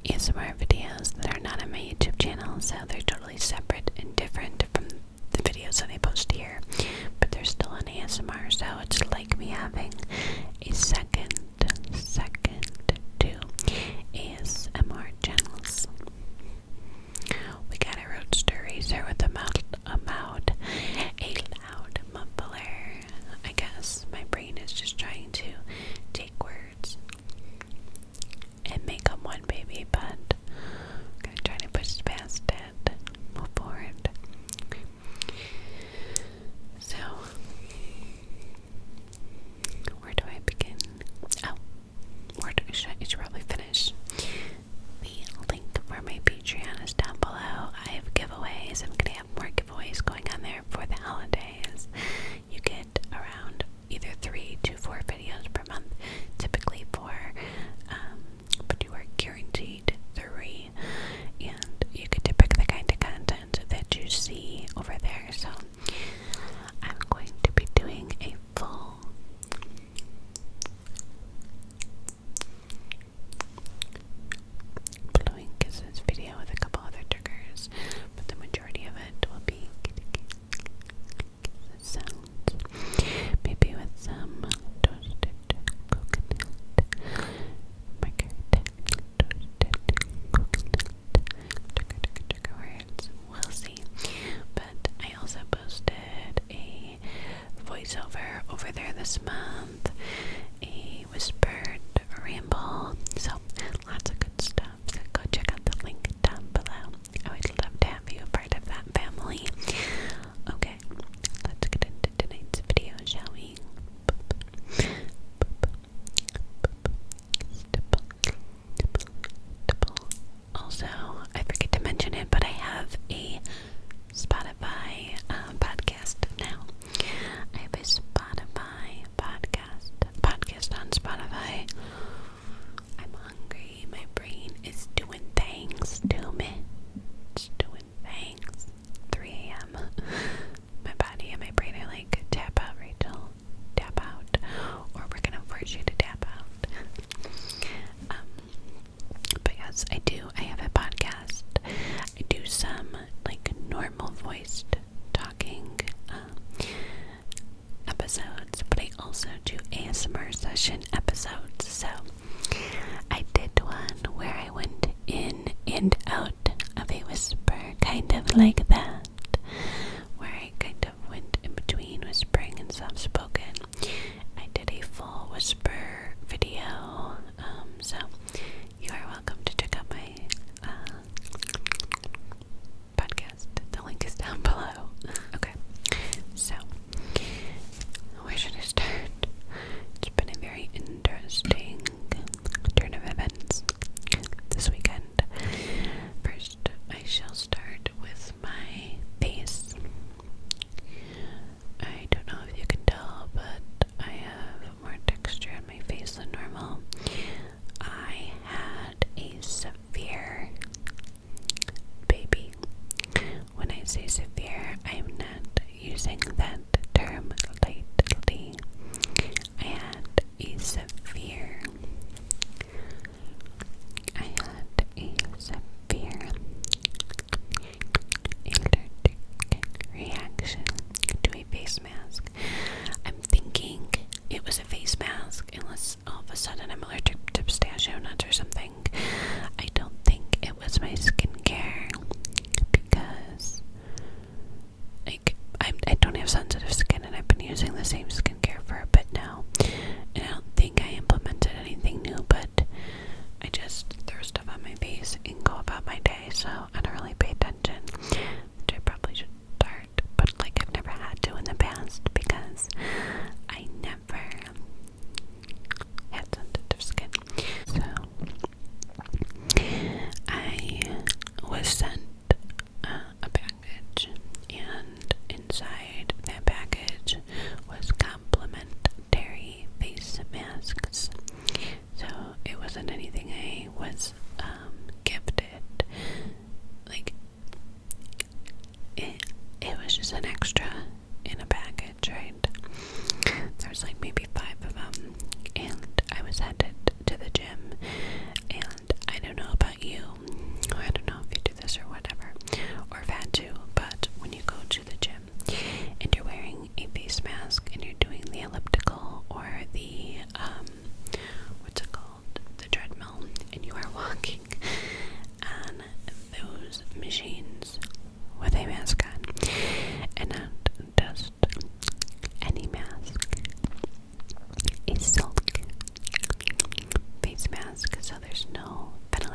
ASMR videos that are not on my YouTube channel, so they're totally separate and different from the videos that I post here, but they're still on ASMR, so it's like me having a second two ASMR channels. We got a roadster razor with a loud muffler. I guess my brain is just trying to take words and make them one baby, but I'm gonna try to push past it, move forward. So, where do I begin? Oh, I should probably finish. The link for my Patreon is down below. I have giveaways. I'm gonna have more giveaways going on there for the holidays. You get around either 3 to 4 videos per month, typically 4, but you are guaranteed 3, and you get to pick the kind of content that you see over there. So I'm going to be doing a full blowing kisses video with a couple other triggers, but the majority of it will be kisses sounds, maybe with some toasted coconut, toasted coconut, trigger words. We'll see. But I also posted a voiceover over there this month, a whispered ramble, so lots of good stuff. So go check out the link down below. I would love to have you a part of that family. Okay, let's get into tonight's video, shall we? Also, I forget to mention it, but I have a Spotify podcast now. I have a Spotify podcast on Spotify. I'm hungry. My brain is doing things to me. It's doing things. 3 a.m. My body and my brain are like, tap out, Rachel. Tap out. Or we're gonna force you to tap out. But yes, I do. I have a podcast. I do some like normal voiced talking episodes, but I also do ASMR session episodes. So I did one where I went in and out of a whisper, kind of like that, where I kind of went in between whispering and soft spoken. I did a full whisper video, so you are welcome to check out my podcast. The link is down below. Okay, so where should I start? It's been a very interesting turn of events this weekend. First, I shall start with my face. I don't know if you can tell, but I have more texture on my face than normal. I had a severe baby. When I say severe, I am not using that term lightly. I had a severe allergic reaction to a face mask. I'm thinking it was a face mask, unless all of a sudden I'm allergic to pistachio nuts or something. I don't think it was my skincare, because like I don't have sensitive skin, and I've been using the same skincare for a bit now, and I don't think I implemented anything new, but I just throw stuff on my face and go about my day, so I don't really pay attention, which I probably should start, but like I've never had to in the past, because I never had sensitive skin. So I was sent a package, and inside that package was complimentary face masks. So it wasn't anything I was gifted. Like it was just an extra in a package, right? There's like maybe 5 of them, and I was headed to the gym, and I don't know about you,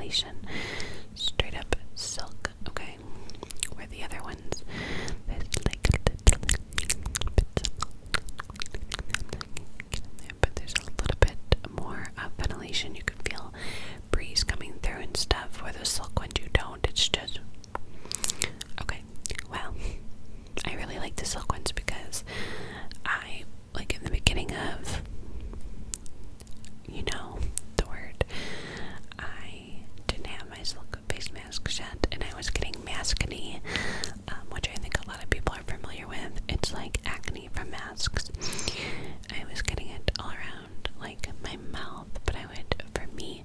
ventilation. Straight up silk, okay? Where the other ones, there's like but there's a little bit more ventilation. You can feel breeze coming through and stuff. Where the silk ones you don't. It's just okay. Well, I really like the silk ones because I like in the beginning of, you know, the word, I didn't have my silk face masks yet, and I was getting maskne, which I think a lot of people are familiar with. It's like acne from masks. I was getting it all around like my mouth, but for me,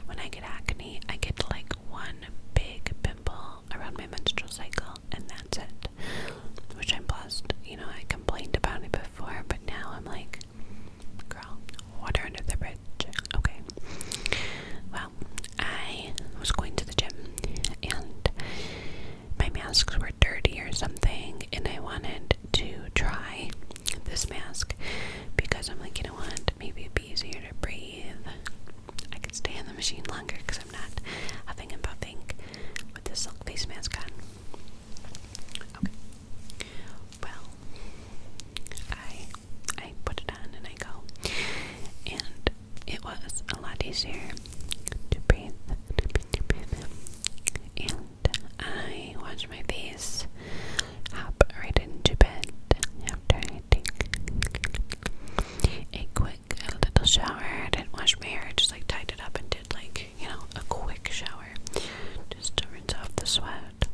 when I get acne, I get like one big pimple around my menstrual cycle, and that's it. Which I'm blessed. You know, I complained about it before, but now I'm like, girl, water under the bridge. Okay. Well, I was going to the gym, and my masks were dirty or something, and I wanted to try this mask because I'm like, you know what, maybe it'd be easier to breathe. I could stay in the machine longer because I'm not huffing and puffing with this silk face mask on. Okay. Well, I put it on and I go, and it was a lot easier to breathe. And I wash my face, hop right into bed after I take a quick little shower. I didn't wash my hair, I just like tied it up and did like, you know, a quick shower just to rinse off the sweat.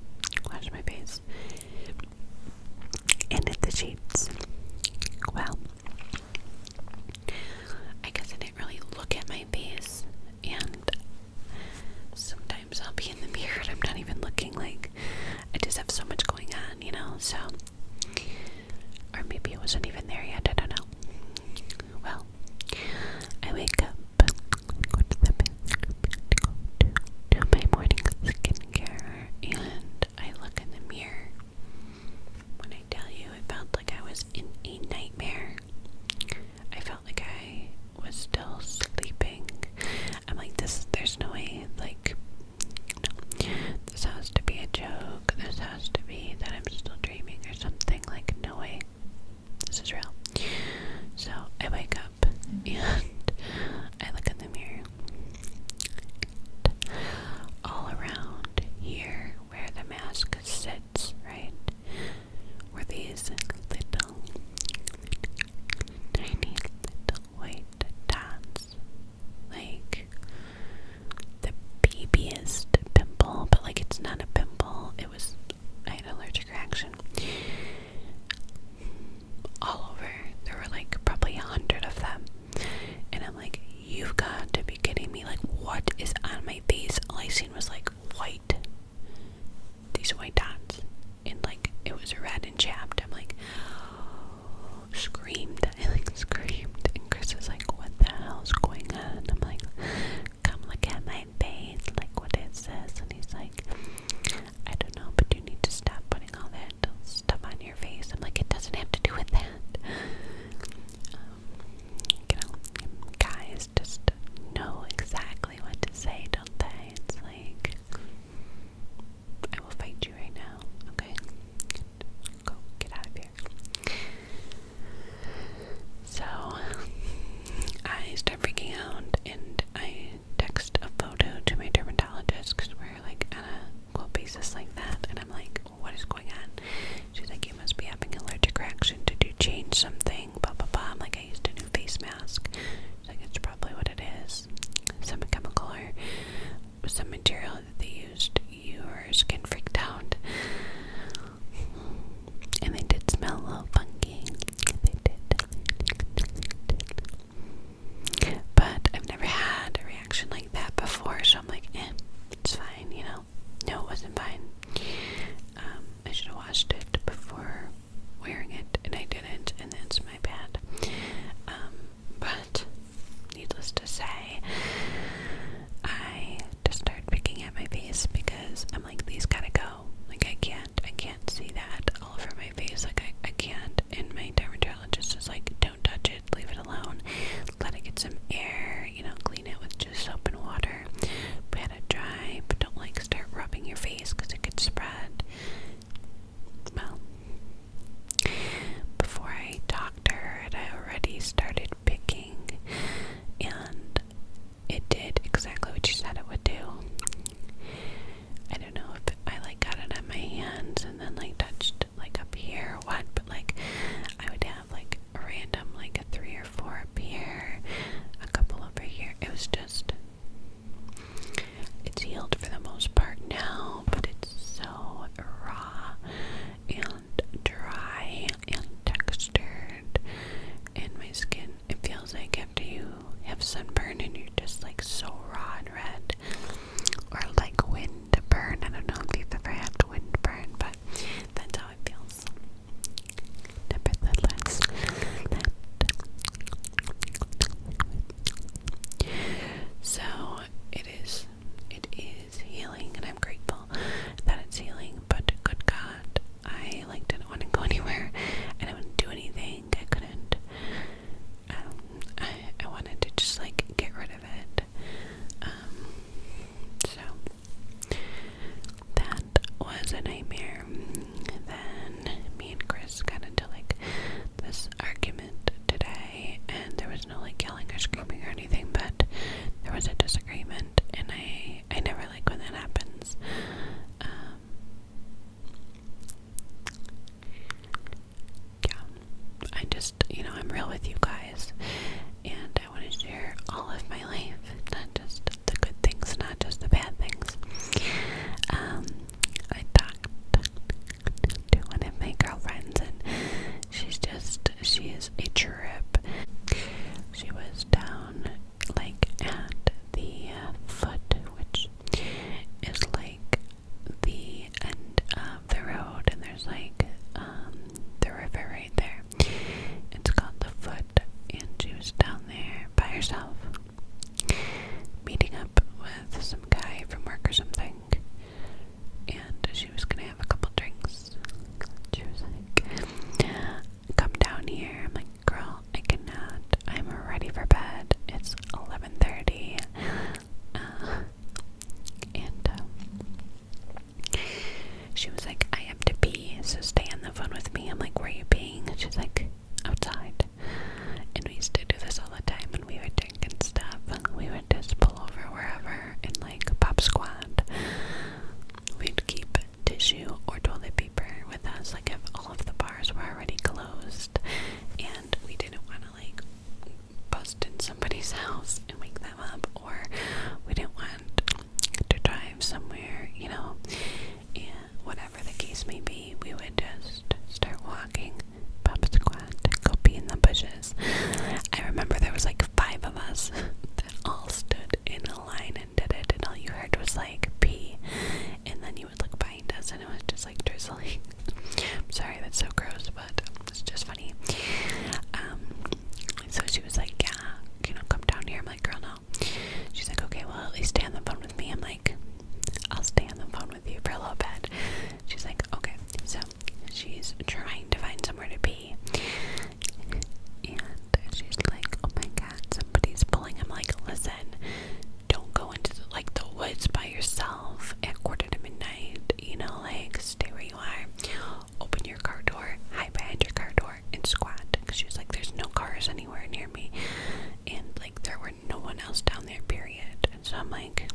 like,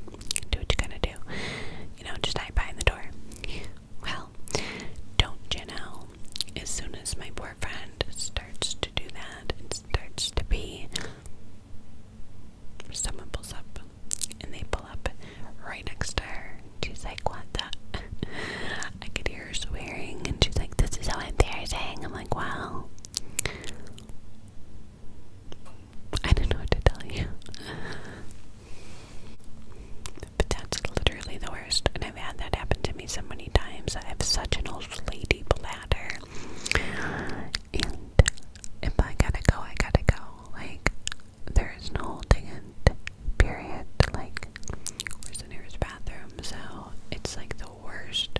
do what you gotta do. You know, just hide behind the door. Well, don't you know, as soon as my boyfriend starts to do that, it starts to be, someone pulls up, and they pull up right next to her. She's like, what the? I could hear her swearing, and she's like, this is so embarrassing. I'm like, wow. I don't know what to tell you. But that's literally the worst, and I've had that happen to me so many times. I have such an old lady bladder, and if I gotta go, I gotta go. Like, there is no holding it, period. Like, where's the nearest bathroom? So it's like the worst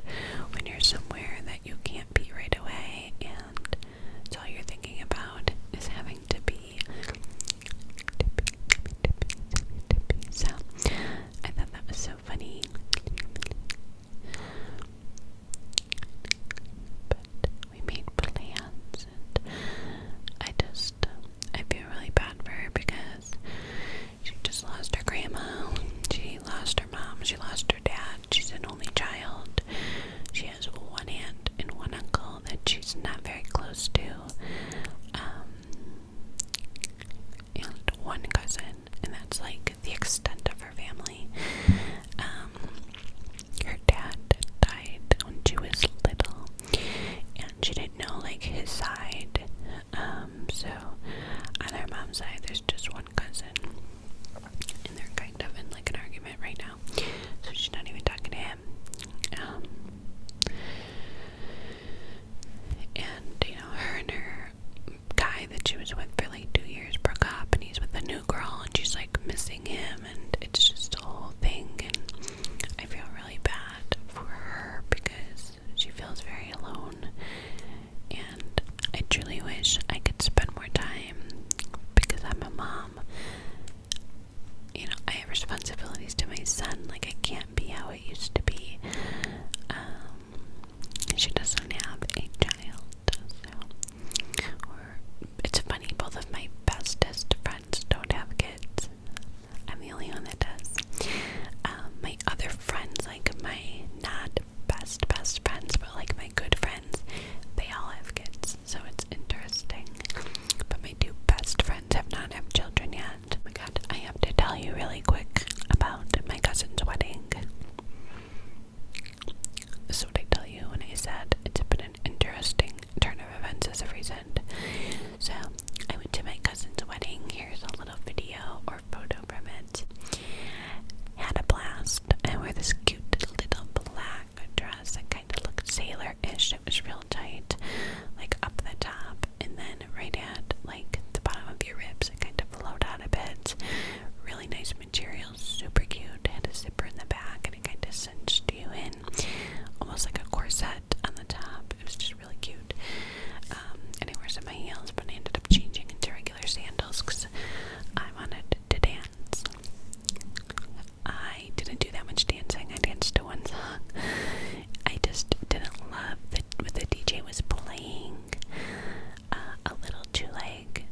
when you're somewhere that you can't pee right away, and it's all you're thinking about is having to pee. So I thought that was so funny. But we made plans, and I feel really bad for her because she just lost her grandma, she lost her mom, she lost her dad, she's an only child. She has one aunt and one uncle that she's not very close to, and one cousin, and that's like the extent of her family. Her dad died when she was little, and she didn't know like his side. So on her mom's side, there's just one cousin, and they're kind of in like an argument right now. So she's not even talking to him. And you know, her and her guy that she was with for like 2 years broke up, and he's with a new girl, and she's like missing him, and it's just a whole thing. And I feel really bad for her because she feels very alone, and I truly wish I could spend more time because I'm a mom. You know, I have responsibilities to my son. Like, I can't be how it used to be. She doesn't have a child, so, or it's funny, both of my bestest friends don't have kids. I'm the only one that does. My other friends, like my not best friends, but like my good friends, they all have kids, so it's interesting. But my two best friends have not had children yet. Oh my god, I have to tell you really quick about my cousin's wedding. This is what I tell you when I said it's been an interesting turn of events as of recent. So, I went to my cousin's wedding. Here's a little video or photo from it. Had a blast. I wore this cute little black dress that kind of looked sailor-ish. It was real tight, like up the top, and then right at like the bottom of your ribs, it kind of flowed out a bit. Really nice material, super cute. It had a zipper in the back, and it kind of cinched you in, almost like a corset on the top. It was just really cute. And I wore some high heels, but I ended up changing into regular sandals because I wanted to dance. I didn't do that much dancing. I danced to one song. I just didn't love that what the DJ was playing. A little too like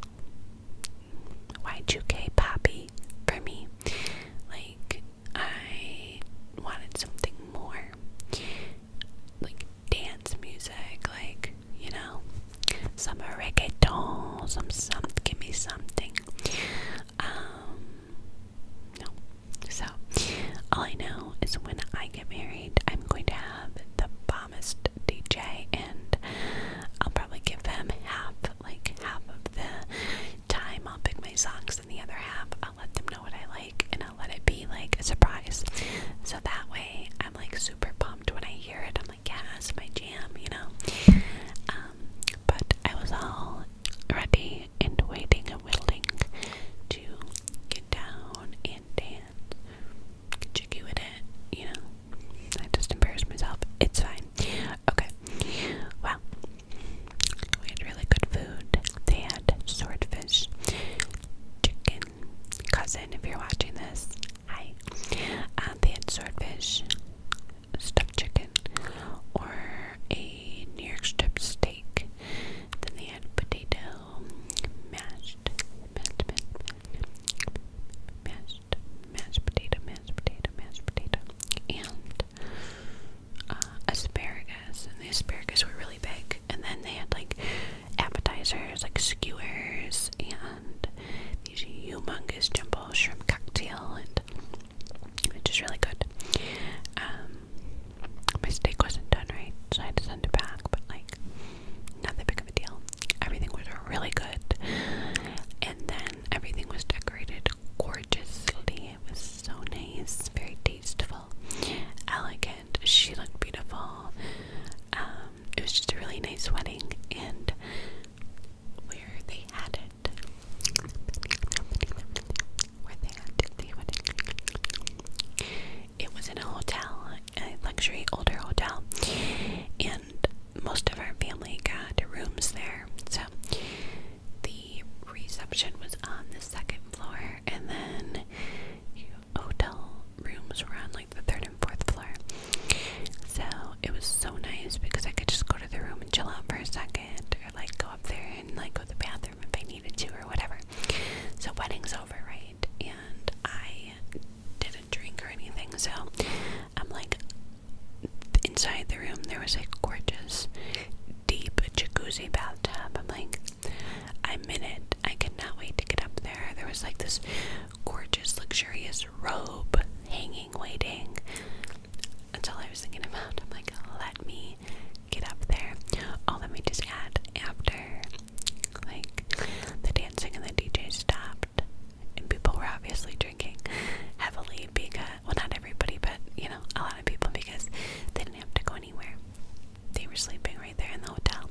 Y2K poppy for me. Like, I wanted something more like dance music, like, you know, some reggaeton, some give me something. No. So all I know is when I get married, I'm going to have the bombest DJ, and I'll probably give him half of the time I'll pick my songs, and the other half I'll let them know what I like, and I'll let it be like a surprise. So that way I'm like super pumped when I hear it. I'm like, yeah, it's my jam, you know. But I was all ready and waiting and willing to get down and dance, get jiggy with it, you know. I just embarrassed myself. It's fine. Okay. Well, was really good. My steak wasn't done right, so I had to send it back, but like, not that big of a deal. Everything was really good. And then everything was decorated gorgeously. It was so nice, very tasteful, elegant. She looked beautiful. It was just a really nice wedding, and where they had it, it was in a hotel, a luxury older hotel, and most of our family got rooms there. So the reception was on the second floor, and then hotel rooms were on like the third and fourth floor. So it was so nice because I could just go to the room and chill out for a second, or like go up there and like go to the bathroom if I needed to, or whatever. So wedding's over, right? And I didn't drink or anything, so I'm like, inside the room there was a gorgeous deep jacuzzi bathtub. I'm like, I'm in it. I cannot wait to get up there. There was like this gorgeous luxurious robe hanging, waiting. That's all I was thinking about. I'm like, let me get up there. Oh, let me just add, after like the dancing and the DJ stopped and people were obviously drinking heavily because, well, not everybody, but you know, a lot of people, because they didn't have to go anywhere. They were sleeping right there in the hotel.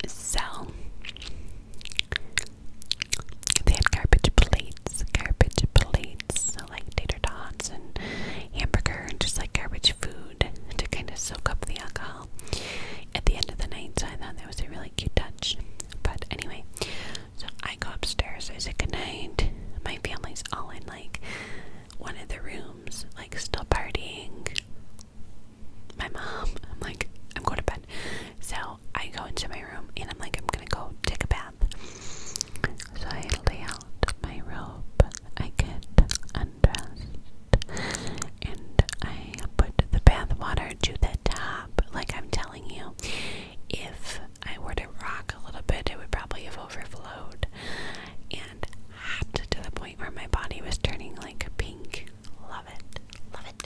So they had garbage plates, so like tater tots and hamburger and just like garbage food to kind of soak up the alcohol at the end of the night. So I thought that was a really cute touch. But anyway, so I go upstairs, I say goodnight. My family's all in like one of the rooms, like still partying. My mom, I'm like, I'm going to bed. So I go into my room and I'm like, I'm gonna go take a bath. So I lay out my robe, I get undressed, and I put the bath water to the top. Like I'm telling you, if I were to rock a little bit, it would probably have overflowed. And hot to the point where my body was turning like pink. Love it. Love it.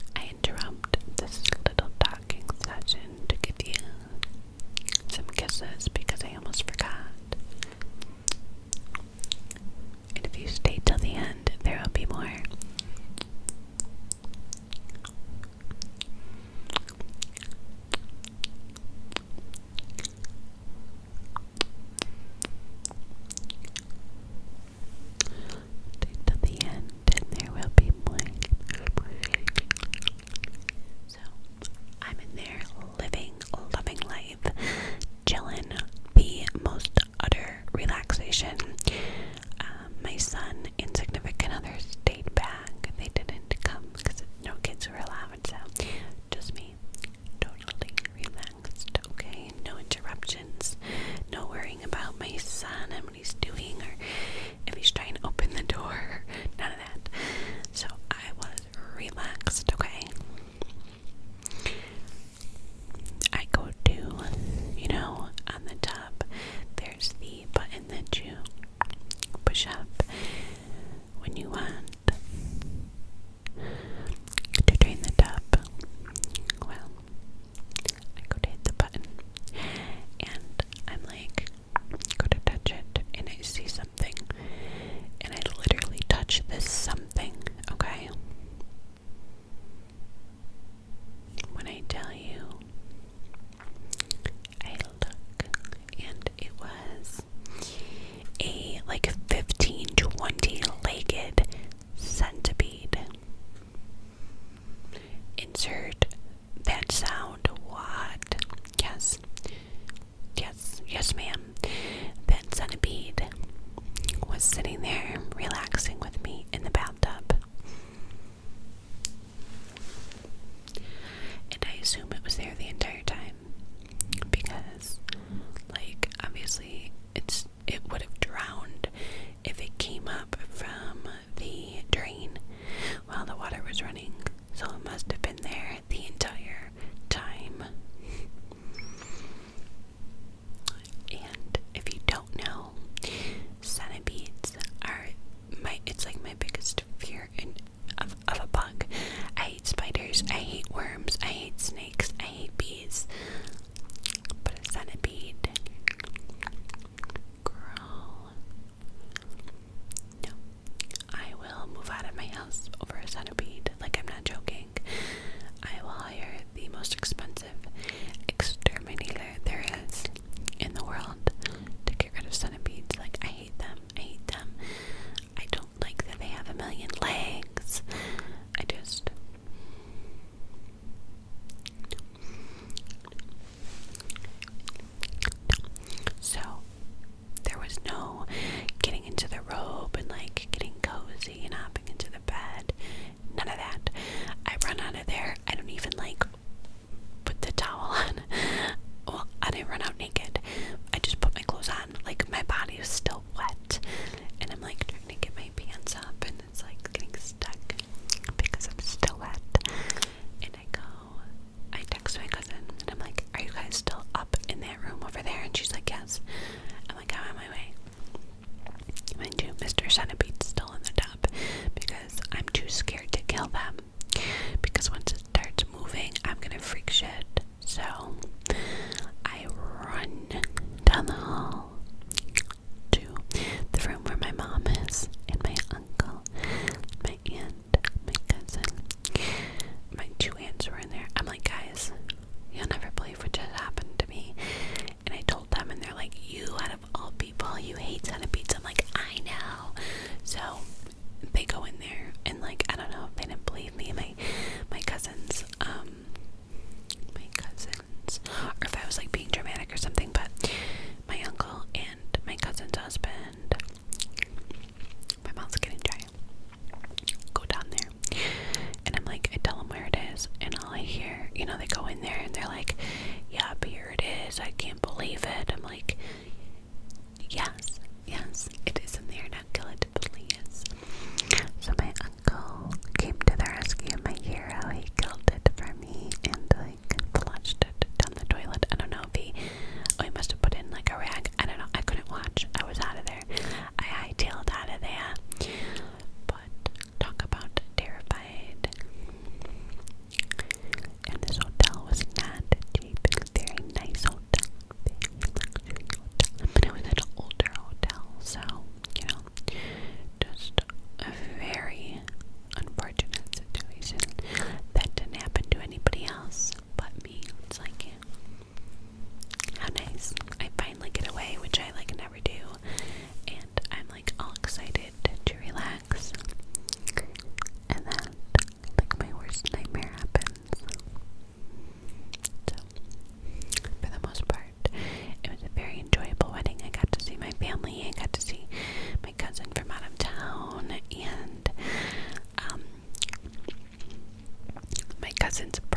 cousin's